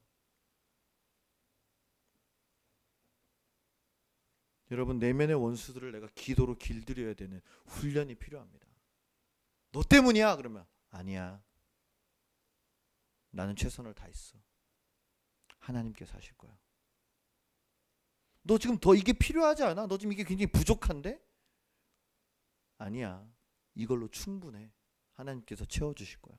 여러분, 내면의 원수들을 내가 기도로 길들여야 되는 훈련이 필요합니다. 너 때문이야? 그러면 아니야. 나는 최선을 다했어. 하나님께서 하실 거야. 너 지금 더 이게 필요하지 않아? 너 지금 이게 굉장히 부족한데? 아니야. 이걸로 충분해. 하나님께서 채워주실 거야.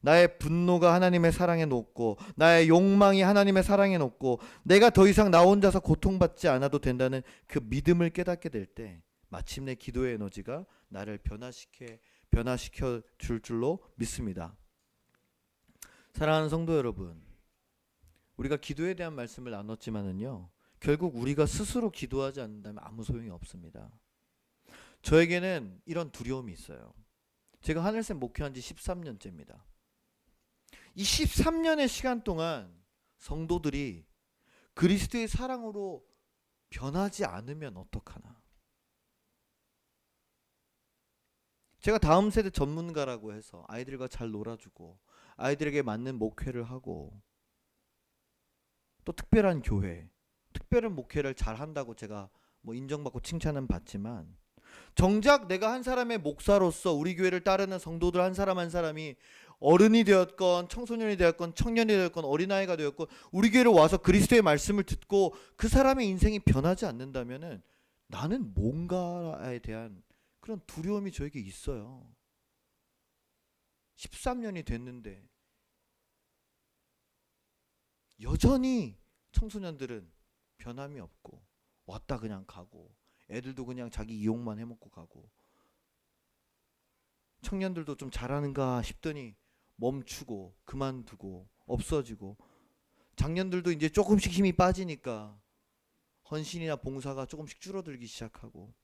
나의 분노가 하나님의 사랑에 녹고 나의 욕망이 하나님의 사랑에 녹고 내가 더 이상 나 혼자서 고통받지 않아도 된다는 그 믿음을 깨닫게 될 때 마침내 기도의 에너지가 나를 변화시켜 줄 줄로 믿습니다. 사랑하는 성도 여러분, 우리가 기도에 대한 말씀을 나눴지만은요, 결국 우리가 스스로 기도하지 않는다면 아무 소용이 없습니다. 저에게는 이런 두려움이 있어요. 제가 하늘샘 목회한 지 13년째입니다. 이 13년의 시간 동안 성도들이 그리스도의 사랑으로 변하지 않으면 어떡하나. 제가 다음 세대 전문가라고 해서 아이들과 잘 놀아주고 아이들에게 맞는 목회를 하고 또 특별한 교회, 특별한 목회를 잘 한다고 제가 뭐 인정받고 칭찬은 받지만 정작 내가 한 사람의 목사로서 우리 교회를 따르는 성도들 한 사람 한 사람이 어른이 되었건 청소년이 되었건 청년이 되었건 어린아이가 되었건 우리 교회를 와서 그리스도의 말씀을 듣고 그 사람의 인생이 변하지 않는다면은 나는 뭔가에 대한 그런 두려움이 저에게 있어요. 13년이 됐는데 여전히 청소년들은 변함이 없고 왔다 그냥 가고 애들도 그냥 자기 이용만 해먹고 가고 청년들도 좀 잘하는가 싶더니 멈추고 그만두고 없어지고 장년들도 이제 조금씩 힘이 빠지니까 헌신이나 봉사가 조금씩 줄어들기 시작하고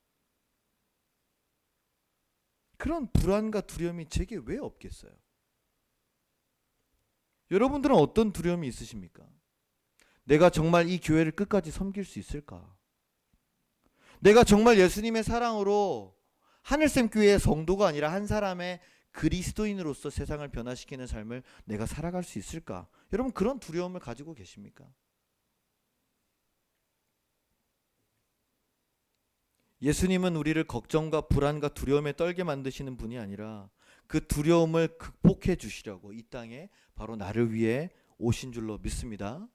그런 불안과 두려움이 제게 왜 없겠어요? 여러분들은 어떤 두려움이 있으십니까? 내가 정말 이 교회를 끝까지 섬길 수 있을까? 내가 정말 예수님의 사랑으로 하늘샘 교회의 성도가 아니라 한 사람의 그리스도인으로서 세상을 변화시키는 삶을 내가 살아갈 수 있을까? 여러분 그런 두려움을 가지고 계십니까? 예수님은 우리를 걱정과 불안과 두려움에 떨게 만드시는 분이 아니라 그 두려움을 극복해 주시려고 이 땅에 바로 나를 위해 오신 줄로 믿습니다.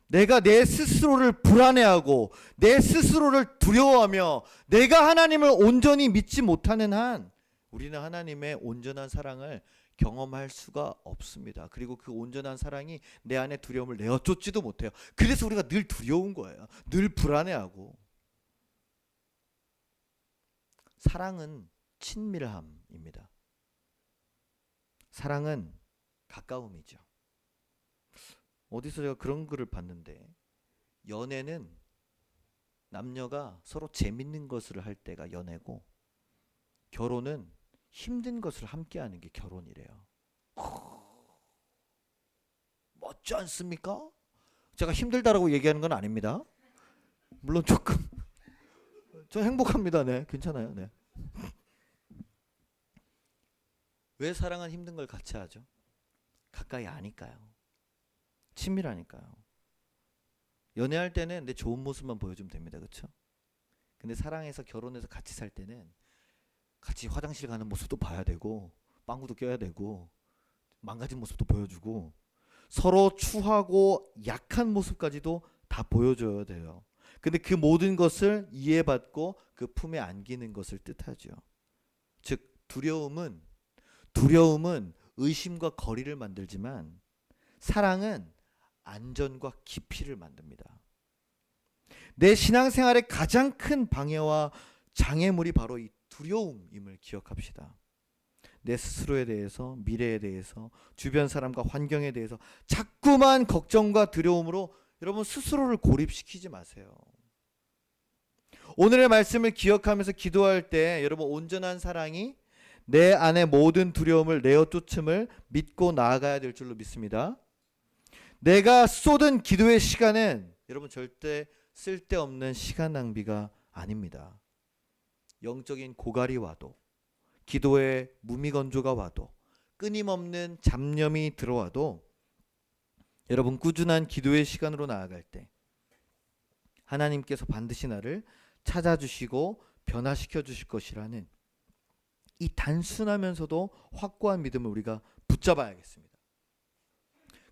내가 내 스스로를 불안해하고 내 스스로를 두려워하며 내가 하나님을 온전히 믿지 못하는 한 우리는 하나님의 온전한 사랑을 경험할 수가 없습니다. 그리고 그 온전한 사랑이 내 안에 두려움을 내어쫓지도 못해요. 그래서 우리가 늘 두려운 거예요. 늘 불안해하고. 사랑은 친밀함입니다. 사랑은 가까움이죠. 어디서 제가 그런 글을 봤는데 연애는 남녀가 서로 재밌는 것을 할 때가 연애고 결혼은 힘든 것을 함께 하는 게 결혼이래요. 멋지 않습니까? 제가 힘들다라고 얘기하는 건 아닙니다. 물론 조금 저 행복합니다. 네, 괜찮아요. 네. 왜 사랑은 힘든 걸 같이 하죠? 가까이 아니까요. 친밀하니까요. 연애할 때는 내 좋은 모습만 보여주면 됩니다. 그렇죠? 근데 사랑해서 결혼해서 같이 살 때는 같이 화장실 가는 모습도 봐야 되고 빵구도 껴야 되고 망가진 모습도 보여주고 서로 추하고 약한 모습까지도 다 보여줘야 돼요. 근데 그 모든 것을 이해받고 그 품에 안기는 것을 뜻하죠. 즉 두려움은 의심과 거리를 만들지만 사랑은 안전과 깊이를 만듭니다. 내 신앙생활의 가장 큰 방해와 장애물이 바로 이 두려움임을 기억합시다. 내 스스로에 대해서, 미래에 대해서, 주변 사람과 환경에 대해서 자꾸만 걱정과 두려움으로 여러분 스스로를 고립시키지 마세요. 오늘의 말씀을 기억하면서 기도할 때 여러분 온전한 사랑이 내 안의 모든 두려움을 내어쫓음을 믿고 나아가야 될 줄로 믿습니다. 내가 쏟은 기도의 시간은 여러분 절대 쓸데없는 시간 낭비가 아닙니다. 영적인 고갈이 와도, 기도의 무미건조가 와도, 끊임없는 잡념이 들어와도 여러분 꾸준한 기도의 시간으로 나아갈 때 하나님께서 반드시 나를 찾아주시고 변화시켜 주실 것이라는 이 단순하면서도 확고한 믿음을 우리가 붙잡아야겠습니다.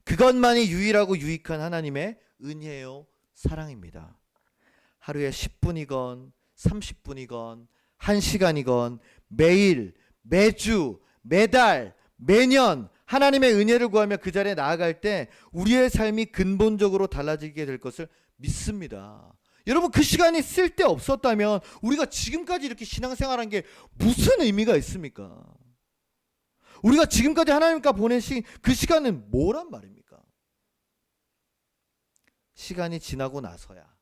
그것만이 유일하고 유익한 하나님의 은혜요 사랑입니다. 하루에 10분이건 30분이건 1시간이건 매일, 매주, 매달, 매년 하나님의 은혜를 구하며 그 자리에 나아갈 때 우리의 삶이 근본적으로 달라지게 될 것을 믿습니다. 여러분 그 시간이 쓸데없었다면 우리가 지금까지 이렇게 신앙생활한 게 무슨 의미가 있습니까? 우리가 지금까지 하나님과 보내신 그 시간은 뭐란 말입니까? 시간이 지나고 나서야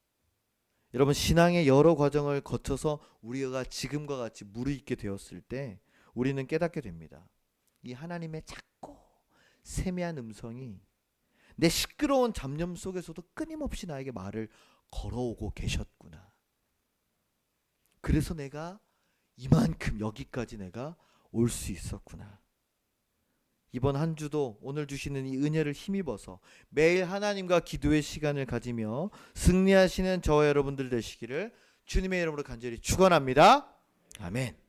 여러분 신앙의 여러 과정을 거쳐서 우리가 지금과 같이 무르익게 되었을 때 우리는 깨닫게 됩니다. 이 하나님의 작고 세미한 음성이 내 시끄러운 잡념 속에서도 끊임없이 나에게 말을 걸어오고 계셨구나. 그래서 내가 이만큼 여기까지 내가 올 수 있었구나. 이번 한 주도 오늘 주시는 이 은혜를 힘입어서 매일 하나님과 기도의 시간을 가지며 승리하시는 저와 여러분들 되시기를 주님의 이름으로 간절히 축원합니다. 아멘.